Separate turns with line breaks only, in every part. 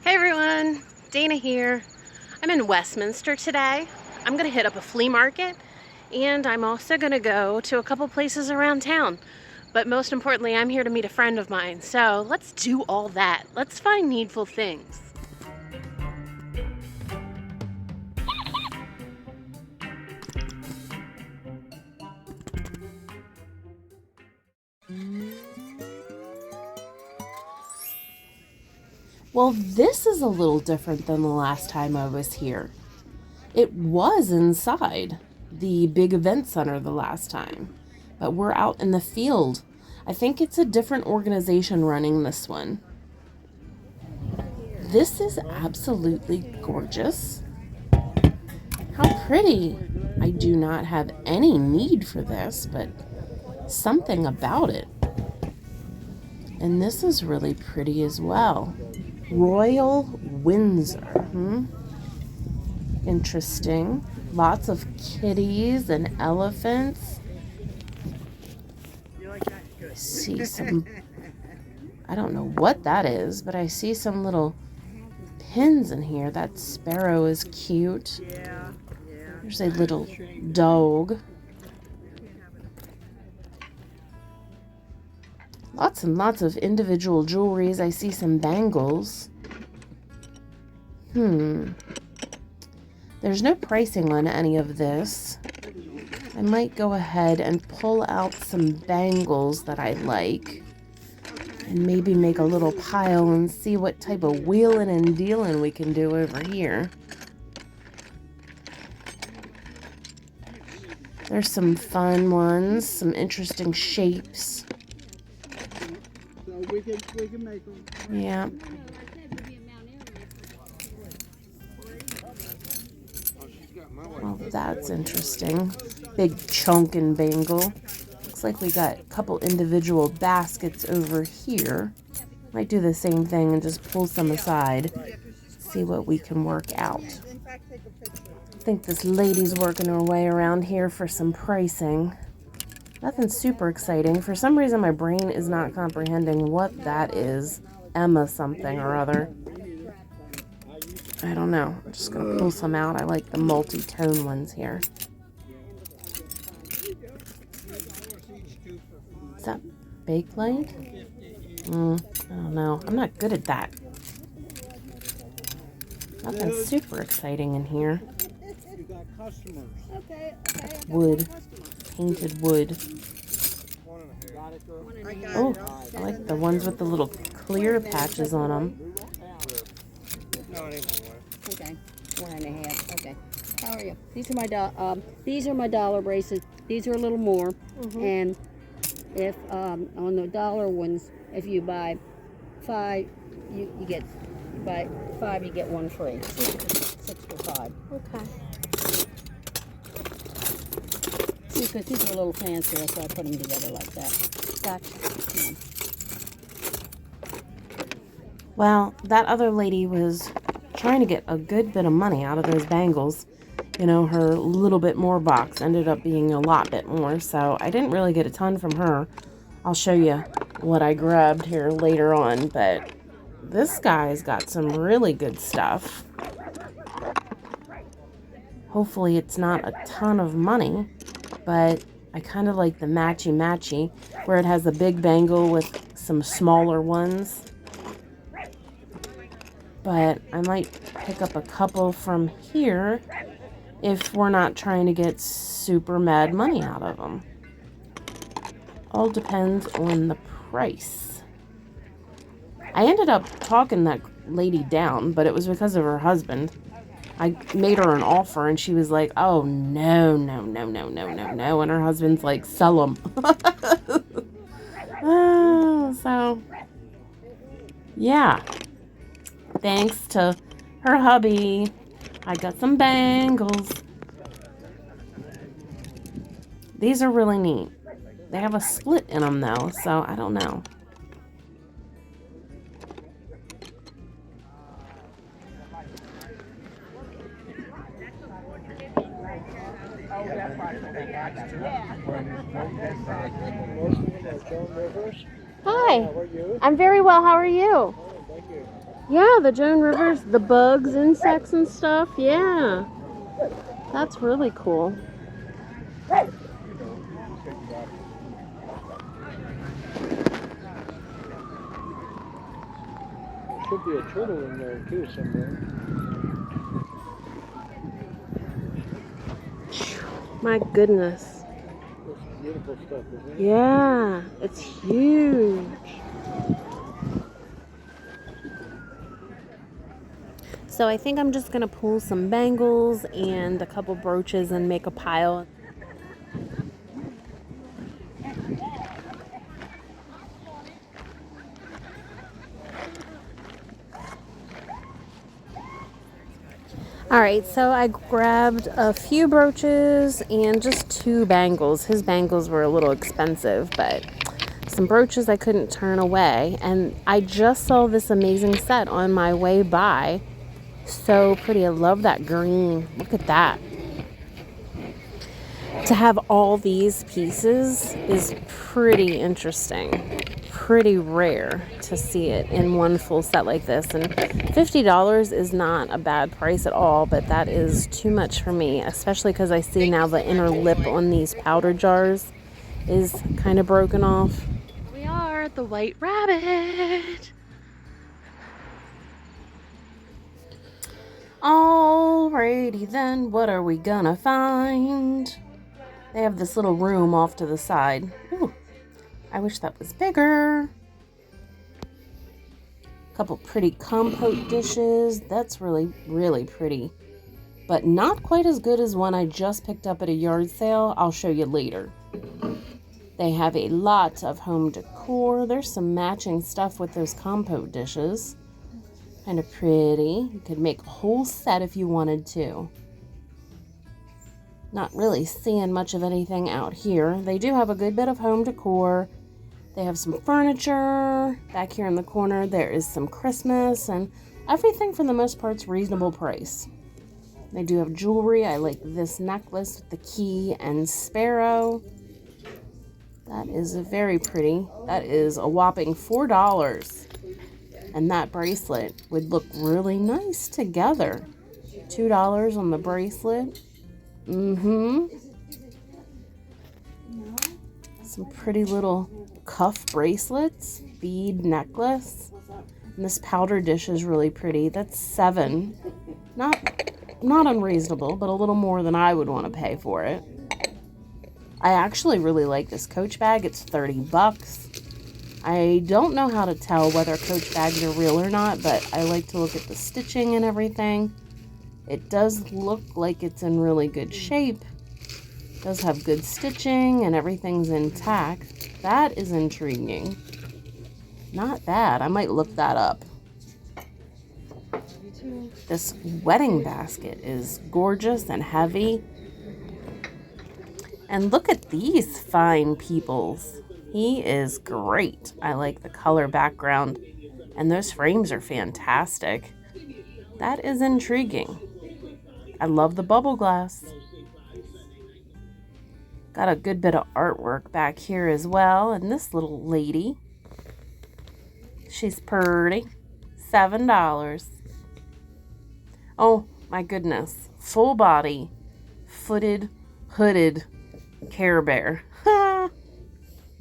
Hey everyone, Dayna here. I'm in Westminster today. I'm gonna hit up a flea market and I'm also gonna go to a couple places around town. But most importantly, I'm here to meet a friend of mine. So let's do all that. Let's find needful things. Well, this is a little different than the last time I was here. It was inside the big event center the last time, but we're out in the field. I think it's a different organization running this one. This is absolutely gorgeous. How pretty. I do not have any need for this, but something about it. And this is really pretty as well. Royal Windsor. Interesting. Lots of kitties and elephants. See some, I don't know what that is, but I see some little pins in here. That sparrow is cute. There's a little dog. Lots and lots of individual jewelries. I see some bangles. There's no pricing on any of this. I might go ahead and pull out some bangles that I like and maybe make a little pile and see what type of wheeling and dealing we can do over here. There's some fun ones, some interesting shapes.
So we can make them.
Yeah. Oh, that's interesting. Big chunkin' bangle. Looks like we got a couple individual baskets over here. Might do the same thing and just pull some aside. See what we can work out. I think this lady's working her way around here for some pricing. Nothing super exciting. For some reason my brain is not comprehending what that is. Emma something or other. I don't know. I'm just going to pull some out. I like the multi-tone ones here. Is that Bakelite? I don't know. I'm not good at that. Nothing super exciting in here. Wood. Painted wood. Oh, I like the ones with the little clear patches on them.
Okay, 1.5. Okay, how are you? These are my dollar bracelets. These are a little more, and if on the dollar ones, if you buy 5, you get you get 1 free. 6 for 5.
Okay.
See, because these are a little fancier, so I put them together like that.
Gotcha. Well, that other lady was trying to get a good bit of money out of those bangles. You know, her little bit more box ended up being a lot bit more, so I didn't really get a ton from her. I'll show you what I grabbed here later on, but this guy's got some really good stuff. Hopefully it's not a ton of money, but I kind of like the matchy-matchy, where it has a big bangle with some smaller ones. But I might pick up a couple from here if we're not trying to get super mad money out of them. All depends on the price. I ended up talking that lady down, but it was because of her husband. I made her an offer and she was like, oh, no. And her husband's like, sell them. So, yeah. Thanks to her hubby, I got some bangles. These are really neat. They have a split in them though, so I don't know. Hi. I'm very well. How are you?
Thank you.
Yeah, the Joan Rivers, the bugs, insects and stuff. Yeah. That's really cool.
There should be a turtle in there too somewhere.
My goodness.
That's beautiful stuff, isn't it?
Yeah, it's huge. So I think I'm just going to pull some bangles and a couple brooches and make a pile. All right, so I grabbed a few brooches and just 2 bangles. His bangles were a little expensive, but some brooches I couldn't turn away. And I just saw this amazing set on my way by. So pretty. I love that green. Look at that. To have all these pieces is pretty interesting. Pretty rare to see it in one full set like this. And $50 is not a bad price at all, but that is too much for me, especially because I see now the inner lip on these powder jars is kind of broken off. We are at the White Rabbit. Alrighty then, what are we gonna find? They have this little room off to the side. Ooh, I wish that was bigger. Couple pretty compote dishes. That's really, really pretty. But not quite as good as one I just picked up at a yard sale. I'll show you later. They have a lot of home decor. There's some matching stuff with those compote dishes. Kind of pretty. You could make a whole set if you wanted to. Not really seeing much of anything out here. They do have a good bit of home decor. They have some furniture. Back here in the corner there is some Christmas, and everything for the most part's reasonable price. They do have jewelry. I like this necklace with the key and sparrow. That is very pretty. That is a whopping $4. And that bracelet would look really nice together. $2 on the bracelet. Some pretty little cuff bracelets, bead necklace. And this powder dish is really pretty. That's $7. Not unreasonable, but a little more than I would want to pay for it. I actually really like this Coach bag. It's $30. I don't know how to tell whether Coach bags are real or not, but I like to look at the stitching and everything. It does look like it's in really good shape. It does have good stitching and everything's intact. That is intriguing. Not bad. I might look that up. This wedding basket is gorgeous and heavy. And look at these fine peoples. He is great. I like the color background. And those frames are fantastic. That is intriguing. I love the bubble glass. Got a good bit of artwork back here as well. And this little lady, she's pretty. $7. Oh my goodness. Full body, footed, hooded Care Bear.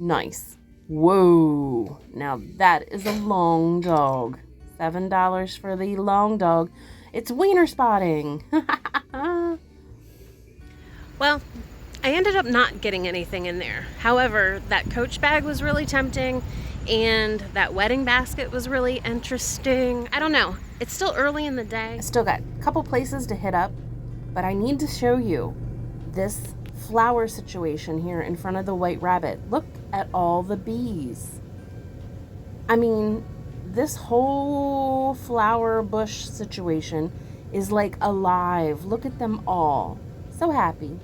Nice. Whoa. Now that is a long dog. $7 for the long dog. It's wiener spotting. Well, I ended up not getting anything in there. However, that Coach bag was really tempting, and that wedding basket was really interesting. I don't know. It's still early in the day. I still got a couple places to hit up, but I need to show you this flower situation here in front of the White Rabbit. Look at all the bees. I mean, this whole flower bush situation is like alive. Look at them all. So happy.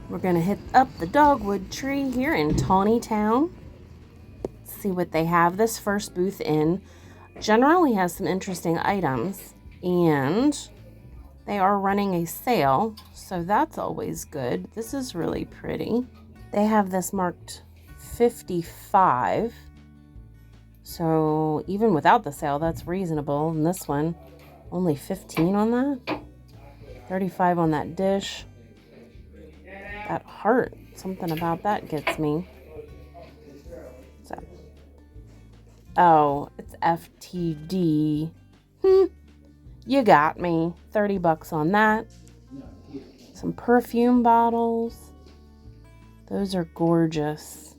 We're gonna hit up the dogwood tree here in Tawny Town. See what they have. This first booth in generally has some interesting items, and they are running a sale, so that's always good. This is really pretty. They have this marked 55. So even without the sale, that's reasonable. And this one, only 15 on that. 35 on that dish. That heart, something about that gets me. So, oh, it's FTD. You got me. 30 bucks on that. Some perfume bottles. Those are gorgeous.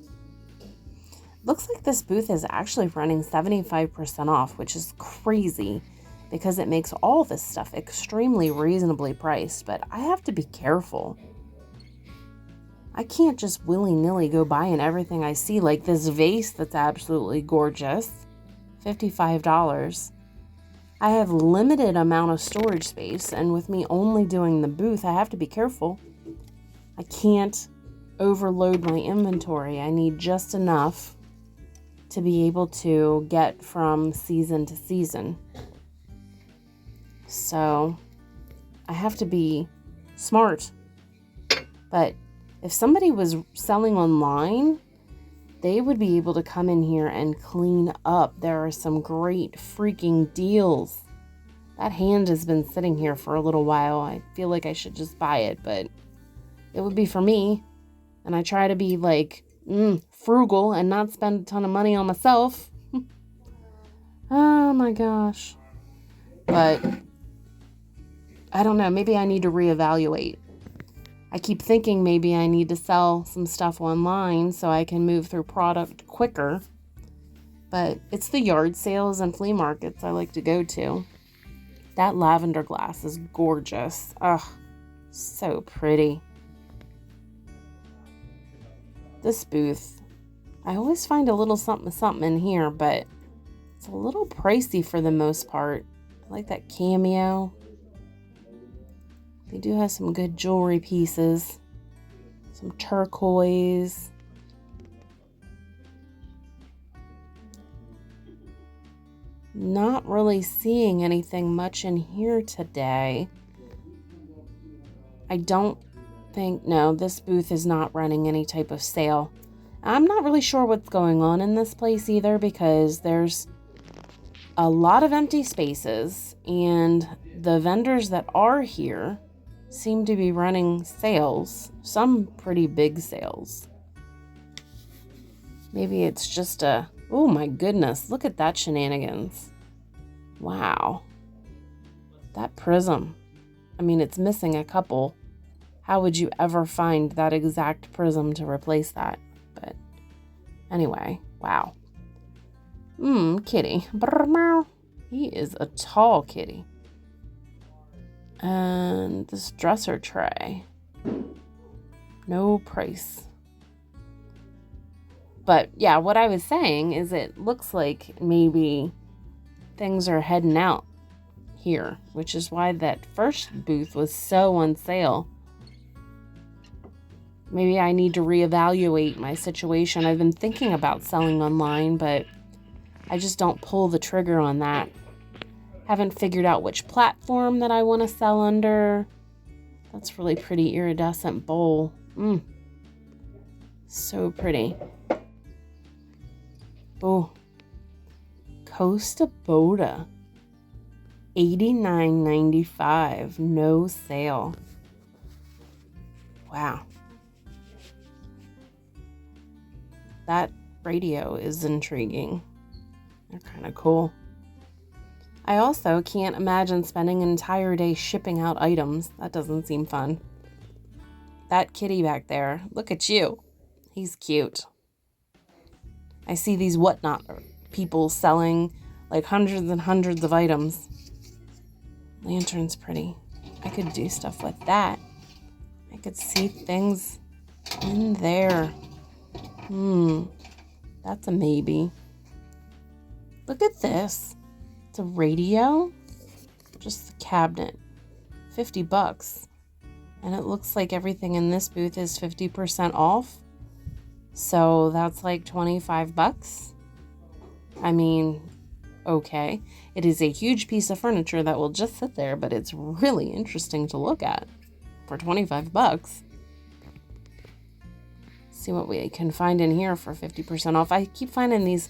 Looks like this booth is actually running 75% off, which is crazy because it makes all this stuff extremely reasonably priced, but I have to be careful. I can't just willy-nilly go buying everything I see, like this vase that's absolutely gorgeous. $55. I have limited amount of storage space, and with me only doing the booth, I have to be careful. I can't overload my inventory. I need just enough to be able to get from season to season. So I have to be smart. But if somebody was selling online, they would be able to come in here and clean up. There are some great freaking deals. That hand has been sitting here for a little while. I feel like I should just buy it, but it would be for me. And I try to be like frugal and not spend a ton of money on myself. Oh my gosh. But I don't know. Maybe I need to reevaluate. I keep thinking maybe I need to sell some stuff online so I can move through product quicker. But it's the yard sales and flea markets I like to go to. That lavender glass is gorgeous. Ugh, so pretty. This booth, I always find a little something in here, but it's a little pricey for the most part. I like that cameo. They do have some good jewelry pieces. Some turquoise. Not really seeing anything much in here today. I don't think, no, this booth is not running any type of sale. I'm not really sure what's going on in this place either, because there's a lot of empty spaces and the vendors that are here seem to be running sales, some pretty big sales. Maybe it's just oh my goodness, look at that shenanigans. Wow. That prism. I mean, it's missing a couple. How would you ever find that exact prism to replace that? But anyway, wow. Kitty. He is a tall kitty. And this dresser tray. No price. But yeah, what I was saying is it looks like maybe things are heading out here, which is why that first booth was so on sale. Maybe I need to reevaluate my situation. I've been thinking about selling online, but I just don't pull the trigger on that. Haven't figured out which platform that I want to sell under. That's really pretty iridescent bowl. So pretty. Oh, Costa Boda. $89.95. No sale. Wow. That radio is intriguing. They're kind of cool. I also can't imagine spending an entire day shipping out items. That doesn't seem fun. That kitty back there, look at you. He's cute. I see these whatnot people selling like hundreds and hundreds of items. Lantern's pretty. I could do stuff with that. I could see things in there. That's a maybe. Look at this. It's a radio. Just the cabinet. $50. And it looks like everything in this booth is 50% off. So that's like $25. I mean, okay. It is a huge piece of furniture that will just sit there, but it's really interesting to look at for $25. See what we can find in here for 50% off. I keep finding these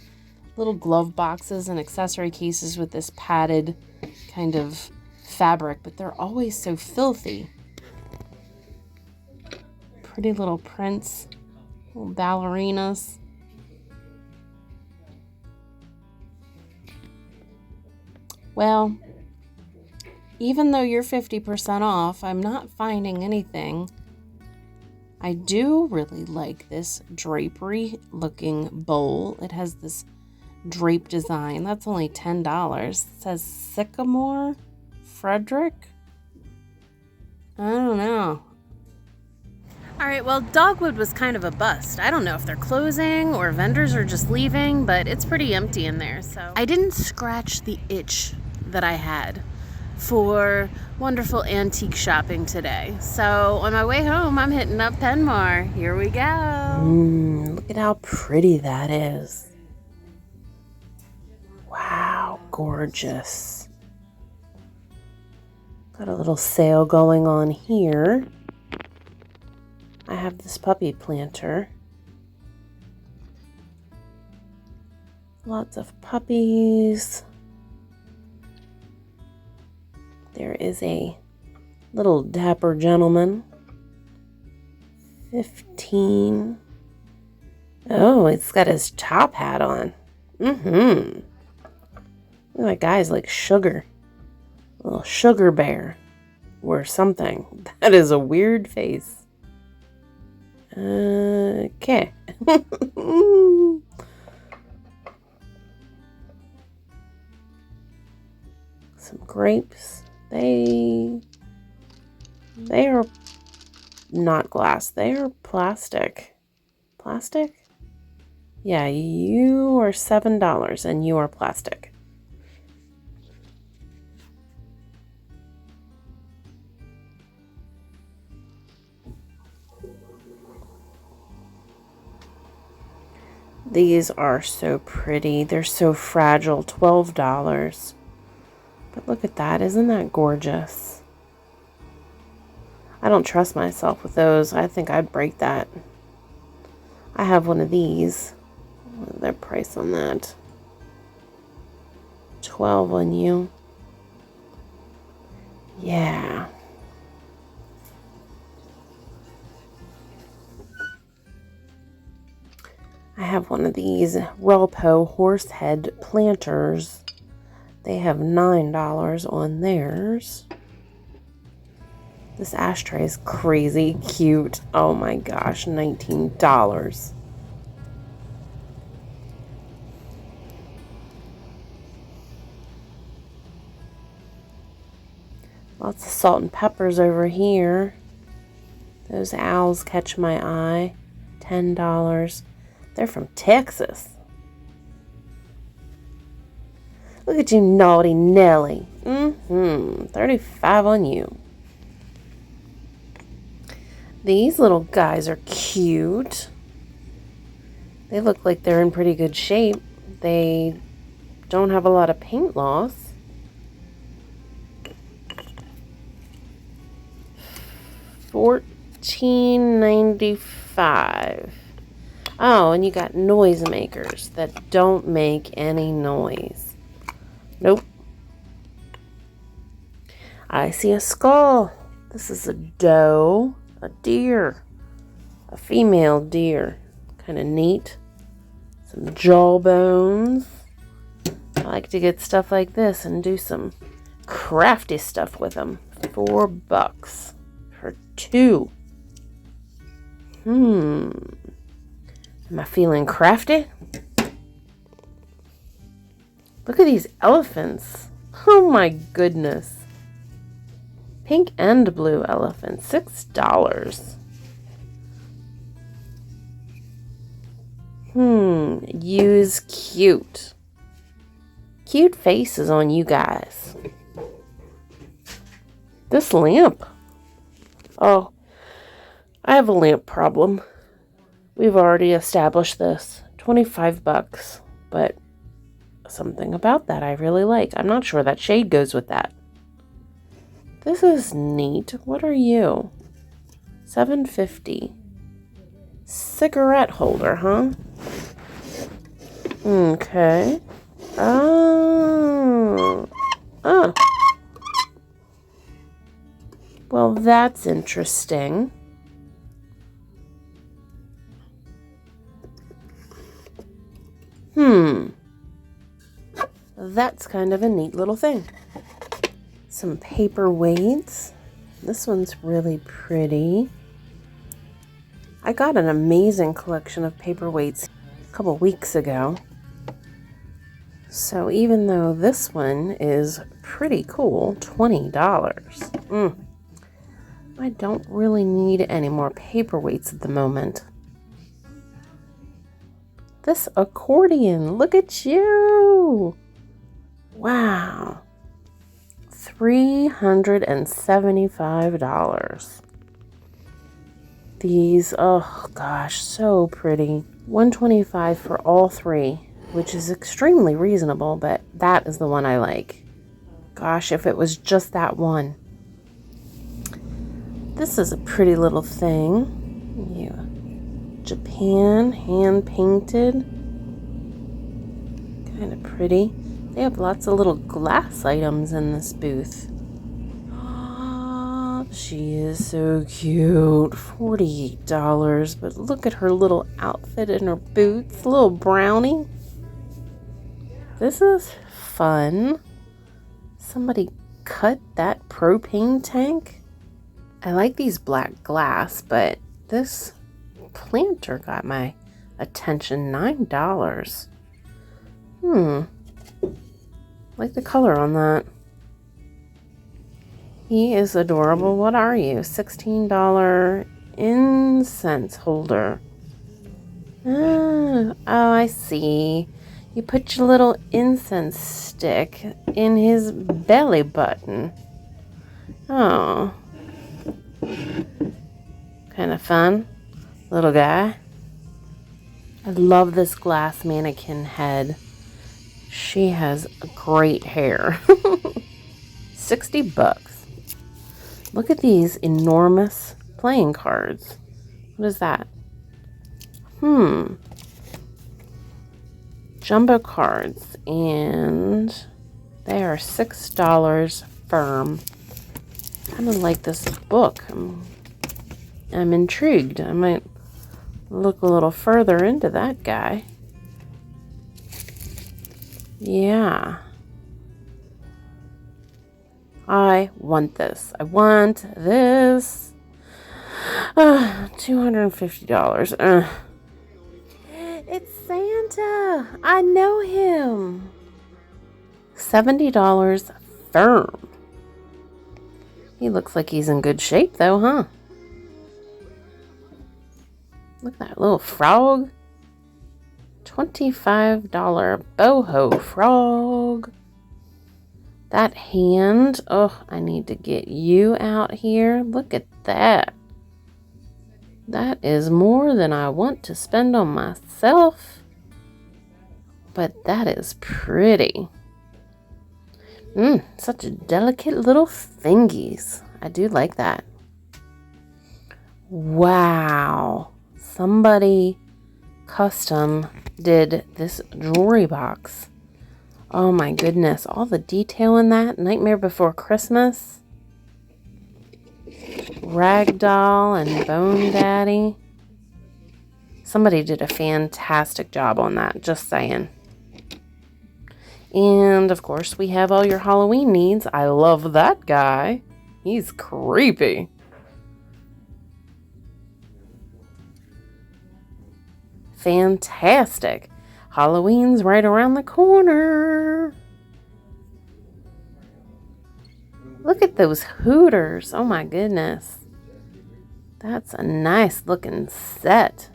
little glove boxes and accessory cases with this padded kind of fabric, but they're always so filthy. Pretty little prints, little ballerinas. Well, even though you're 50% off, I'm not finding anything. I do really like this drapery looking bowl. It has this drape design. That's only $10. It says Sycamore Frederick. I don't know. All right, well, Dogwood was kind of a bust. I don't know if they're closing or vendors are just leaving, but it's pretty empty in there. So I didn't scratch the itch that I had for wonderful antique shopping today. So on my way home, I'm hitting up Penmar. Here we go. Look at how pretty that is. Wow, gorgeous. Got a little sale going on here. I have this puppy planter. Lots of puppies. There is a little dapper gentleman. 15. Oh, it's got his top hat on. Look, that guy's like sugar. A little sugar bear or something. That is a weird face. Okay. Some grapes. They are not glass. They are plastic. Plastic? Yeah, you are $7 and you are plastic. These are so pretty. They're so fragile. $12. But look at that. Isn't that gorgeous? I don't trust myself with those. I think I'd break that. I have one of these. What's their price on that? $12 on you. Yeah. I have one of these Relpo horse head planters. They have $9 on theirs. This ashtray is crazy cute. Oh my gosh, $19. Lots of salt and peppers over here. Those owls catch my eye. $10. They're from Texas. Look at you, naughty Nelly. 35 on you. These little guys are cute. They look like they're in pretty good shape. They don't have a lot of paint loss. $14.95. Oh, and you got noisemakers that don't make any noise. Nope. I see a skull. This is a doe, a deer, a female deer. Kind of neat. Some jawbones. I like to get stuff like this and do some crafty stuff with them. $4 for 2. Am I feeling crafty? Look at these elephants. Oh my goodness. Pink and blue elephant. $6. Use cute. Cute faces on you guys. This lamp. Oh, I have a lamp problem. We've already established this. $25. But something about that I really like. I'm not sure that shade goes with that. This is neat. What are you? $7.50. Cigarette holder, huh? Okay. Oh. Oh. Well, that's interesting. That's kind of a neat little thing. Some paperweights. This one's really pretty. I got an amazing collection of paperweights a couple weeks ago. So even though this one is pretty cool, $20. I don't really need any more paperweights at the moment. This accordion, look at you! Wow. $375. These, oh gosh, so pretty. $125 for all three, which is extremely reasonable, but that is the one I like. Gosh, if it was just that one. This is a pretty little thing. Yeah. Japan, hand painted. Kind of pretty. They have lots of little glass items in this booth. Oh, she is so cute. $48. But look at her little outfit and her boots. Little brownie. This is fun. Somebody cut that propane tank. I like these black glass, but this planter got my attention. $9. Like the color on that. He is adorable. What are you? $16 incense holder. Oh, I see. You put your little incense stick in his belly button. Oh. Kind of fun. Little guy. I love this glass mannequin head. She has great hair. $60. Look at these enormous playing cards. What is that? Jumbo cards, and they are $6 firm. Kind of like this book. I'm intrigued. I might look a little further into that guy. Yeah. I want this. I want this. $250. It's Santa. I know him. $70 firm. He looks like he's in good shape though, huh? Look at that little frog. $25 boho frog. That hand. Oh, I need to get you out here. Look at that. That is more than I want to spend on myself. But that is pretty. Such a delicate little fingies. I do like that. Wow. Somebody custom did this jewelry box. Oh my goodness. All the detail in that. Nightmare Before Christmas. Ragdoll and Bone Daddy. Somebody did a fantastic job on that. Just saying. And, of course, we have all your Halloween needs. I love that guy. He's creepy. Fantastic. Halloween's right around the corner. Look at those Hooters. Oh, my goodness. That's a nice looking set.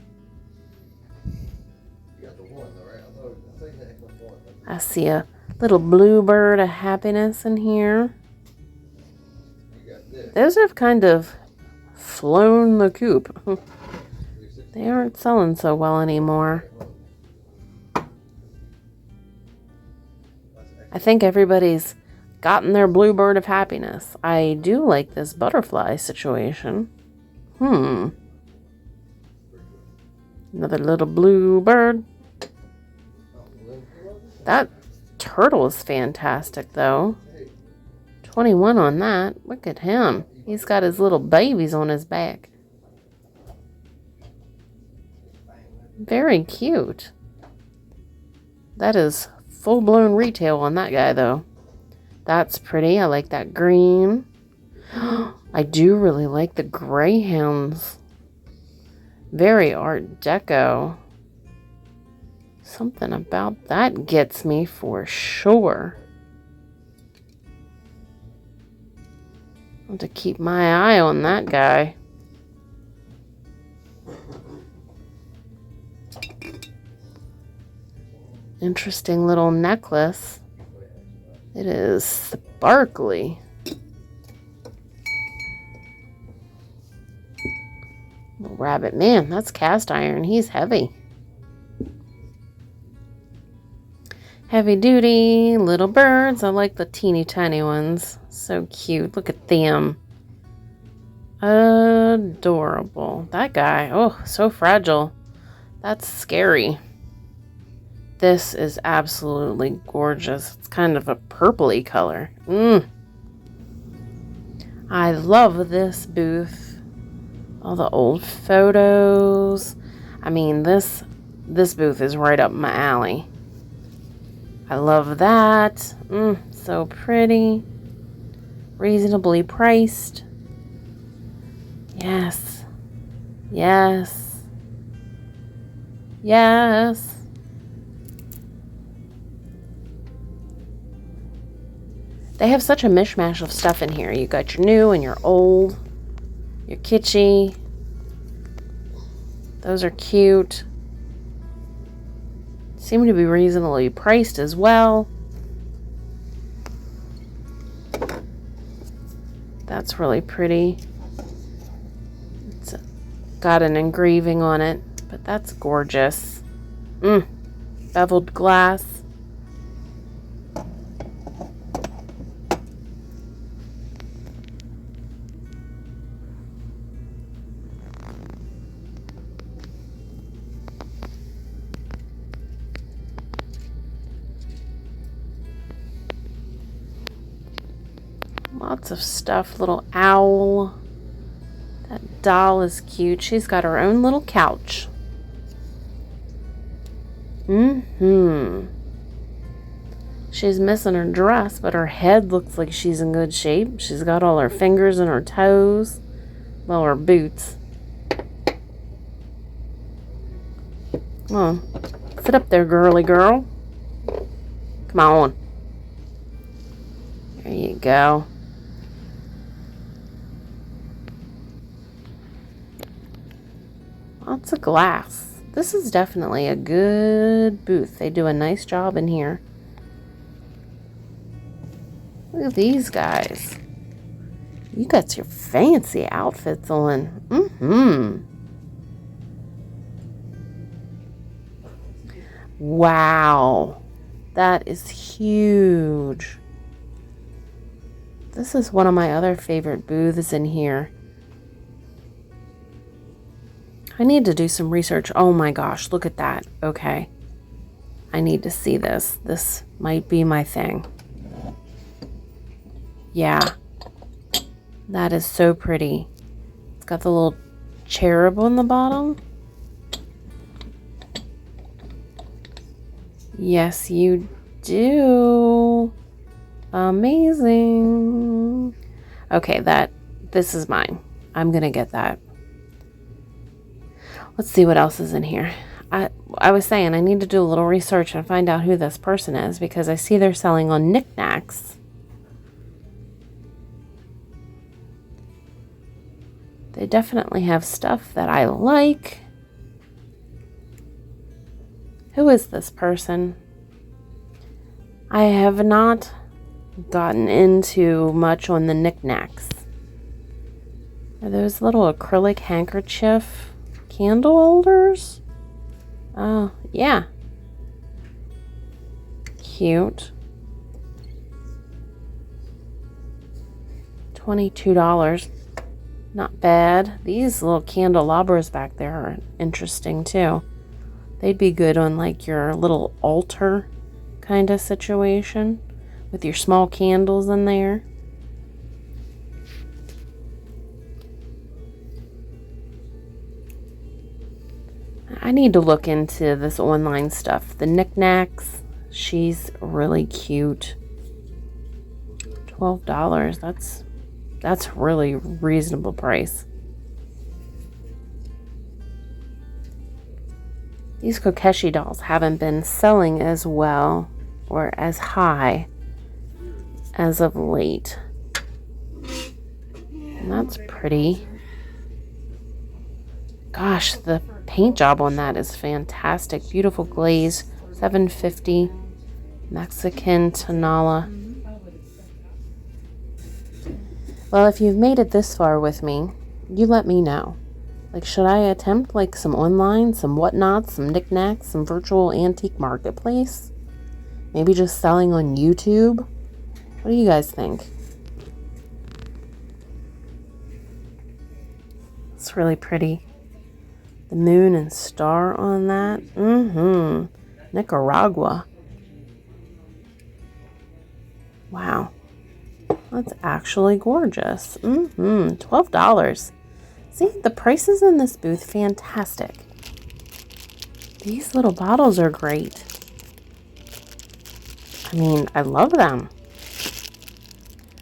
I see a little bluebird of happiness in here. Those have kind of flown the coop. They aren't selling so well anymore. I think everybody's gotten their bluebird of happiness. I do like this butterfly situation. Another little bluebird. That turtle is fantastic, though. 21 on that. Look at him. He's got his little babies on his back. Very cute. That is full-blown retail on that guy, though. That's pretty. I like that green. I do really like the greyhounds. Very Art Deco. Something about that gets me for sure. I have to keep my eye on that guy. Interesting little necklace. It is sparkly. Little rabbit. Man, that's cast iron. He's heavy. Heavy duty, little birds. I like the teeny tiny ones. So cute. Look at them. Adorable. That guy. Oh, so fragile. That's scary. This is absolutely gorgeous. It's kind of a purpley color. I love this booth. All the old photos. I mean, this booth is right up my alley. I love that. So pretty. Reasonably priced. Yes. Yes. Yes. They have such a mishmash of stuff in here. You got your new and your old, your kitschy. Those are cute. Seem to be reasonably priced as well. That's really pretty. It's got an engraving on it, but that's gorgeous. Beveled glass. Lots of stuff. Little owl. That doll is cute. She's got her own little couch. She's missing her dress, but her head looks like she's in good shape. She's got all her fingers and her toes. Well, her boots. Come on. Sit up there, girly girl. Come on. There you go. Lots of glass. This is definitely a good booth. They do a nice job in here. Look at these guys. You got your fancy outfits on. Wow. That is huge. This is one of my other favorite booths in here. I need to do some research. Oh my gosh, look at that. Okay. I need to see this. This might be my thing. Yeah. That is so pretty. It's got the little cherub on the bottom. Yes, you do. Amazing. Okay, this is mine. I'm gonna get that. Let's see what else is in here. I was saying I need to do a little research and find out who this person is, because I see they're selling on knickknacks. They definitely have stuff that I like. Who is this person? I have not gotten into much on the knickknacks. Are those little acrylic handkerchief candle holders? Oh, yeah. Cute. $22. Not bad. These little candelabras back there are interesting too. They'd be good on like your little altar kind of situation with your small candles in there. I need to look into this online stuff. The knickknacks, she's really cute. $12. That's really reasonable price. These Kokeshi dolls haven't been selling as well or as high as of late. And that's pretty. Gosh, the paint job on that is fantastic. Beautiful glaze, $7.50. Mexican Tonala. Well, if you've made it this far with me, you let me know. Like, should I attempt like some online, some whatnots, some knickknacks, some virtual antique marketplace? Maybe just selling on YouTube? What do you guys think? It's really pretty. The moon and star on that. Nicaragua. Wow. That's actually gorgeous. $12. See, the prices in this booth, fantastic. These little bottles are great. I mean, I love them.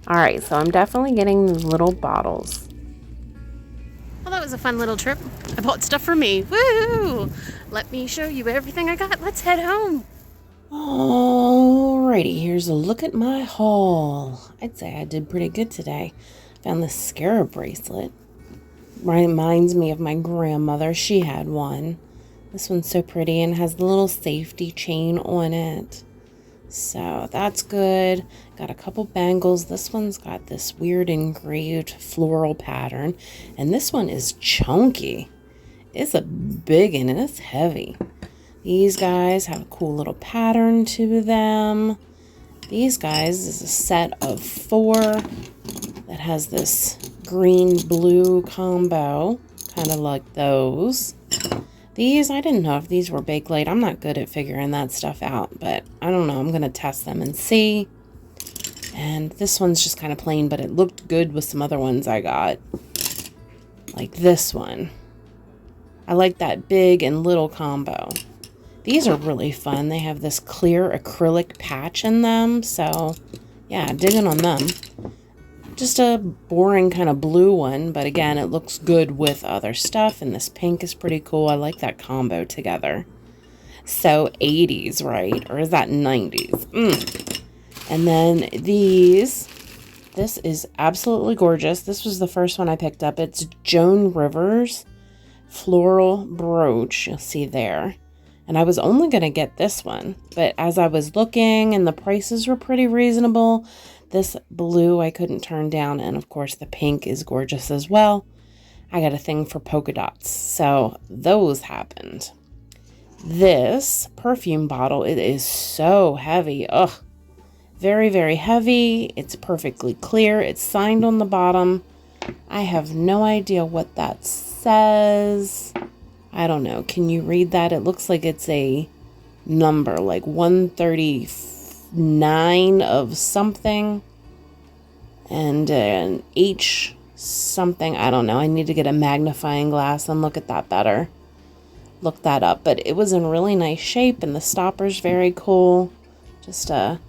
Alright, so I'm definitely getting these little bottles. Well, that was a fun little trip. I bought stuff for me. Woo! Let me show you everything I got. Let's head home. Alrighty, here's a look at my haul. I'd say I did pretty good today. Found this scarab bracelet. Reminds me of my grandmother. She had one. This one's so pretty and has the little safety chain on it. So that's good. Got a couple bangles. This one's got this weird engraved floral pattern. And this one is chunky. It's a big one and it's heavy. These guys have a cool little pattern to them. These guys is a set of 4 that has this green-blue combo, kind of like those. These, I didn't know if these were Bakelite. I'm not good at figuring that stuff out, but I don't know. I'm going to test them and see. And this one's just kind of plain, but it looked good with some other ones I got. Like this one. I like that big and little combo. These are really fun. They have this clear acrylic patch in them. So, yeah, digging on them. Just a boring kind of blue one. But again, it looks good with other stuff. And this pink is pretty cool. I like that combo together. So, 80s, right? Or is that 90s? And then these. This is absolutely gorgeous. This was the first one I picked up. It's Joan Rivers floral brooch. You'll see there. And I was only going to get this one, but as I was looking and the prices were pretty reasonable, this blue I couldn't turn down. And of course the pink is gorgeous as well. I got a thing for polka dots. So those happened. This perfume bottle, it is so heavy. Ugh. Very, very heavy. It's perfectly clear. It's signed on the bottom. I have no idea what that says. I don't know. Can you read that? It looks like it's a number, like 139 of something. And an H something. I don't know. I need to get a magnifying glass and look at that better. Look that up. But it was in really nice shape and the stopper's very cool. Just a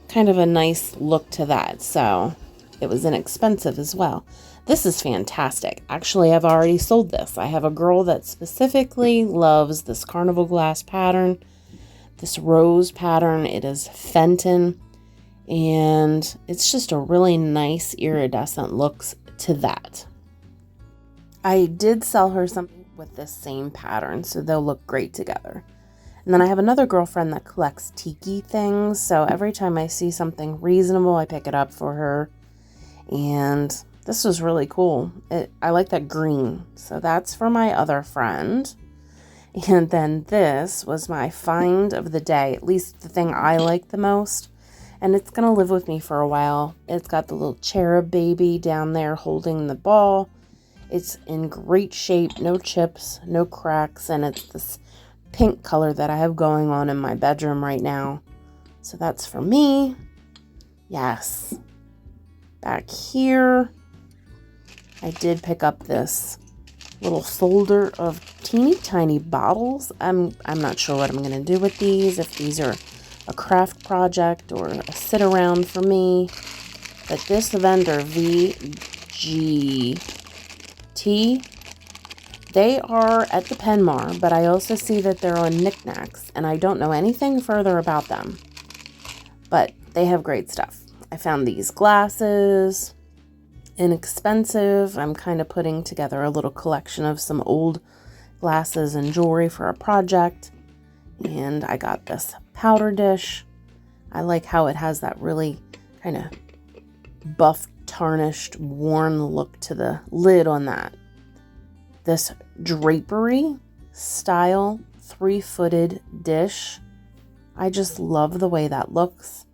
kind of a nice look to that. So it was inexpensive as well. This is fantastic. Actually, I've already sold this. I have a girl that specifically loves this carnival glass pattern, this rose pattern. It is Fenton, and it's just a really nice iridescent look to that. I did sell her something with this same pattern, so they'll look great together. And then I have another girlfriend that collects tiki things, so every time I see something reasonable, I pick it up for her. And this was really cool. I like that green. So that's for my other friend. And then this was my find of the day, at least the thing I like the most. And it's going to live with me for a while. It's got the little cherub baby down there holding the ball. It's in great shape, no chips, no cracks, and it's this pink color that I have going on in my bedroom right now. So that's for me. Yes. Back here, I did pick up this little folder of teeny tiny bottles. I'm not sure what I'm going to do with these, if these are a craft project or a sit around for me. But this vendor, VGT, they are at the Penmar, but I also see that they're on Knickknacks, and I don't know anything further about them. But they have great stuff. I found these glasses, inexpensive. I'm kind of putting together a little collection of some old glasses and jewelry for a project. And I got this powder dish. I like how it has that really kind of buff, tarnished, worn look to the lid on that. This drapery style 3-footed dish. I just love the way that looks.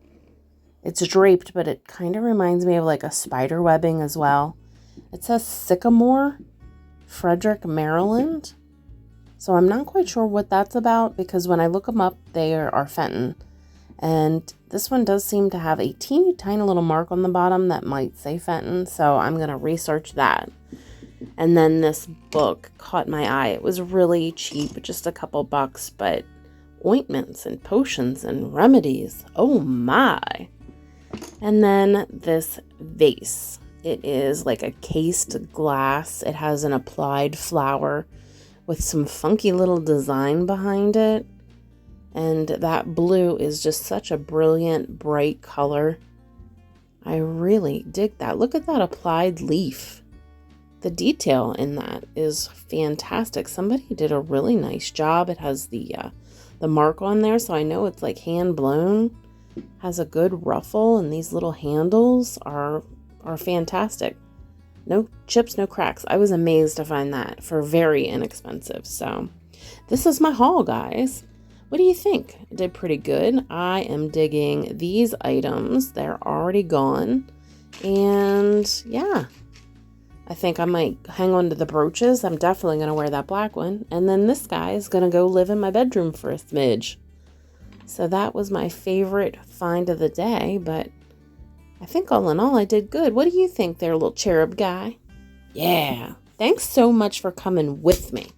It's draped, but it kind of reminds me of like a spider webbing as well. It says Sycamore, Frederick, Maryland. So I'm not quite sure what that's about, because when I look them up, they are Fenton. And this one does seem to have a teeny tiny little mark on the bottom that might say Fenton. So I'm going to research that. And then this book caught my eye. It was really cheap, just a couple bucks, but ointments and potions and remedies. Oh my. And then this vase. It is like a cased glass. It has an applied flower with some funky little design behind it. And that blue is just such a brilliant, bright color. I really dig that. Look at that applied leaf. The detail in that is fantastic. Somebody did a really nice job. It has the mark on there, so I know it's like hand blown. Has a good ruffle, and these little handles are fantastic. No chips, no cracks. I was amazed to find that for very inexpensive. So this is my haul, guys. What do you think? I did pretty good. I am digging these items. They're already gone. And yeah, I think I might hang on to the brooches. I'm definitely going to wear that black one. And then this guy is going to go live in my bedroom for a smidge. So that was my favorite find of the day. But I think all in all, I did good. What do you think there, little cherub guy? Yeah. Thanks so much for coming with me.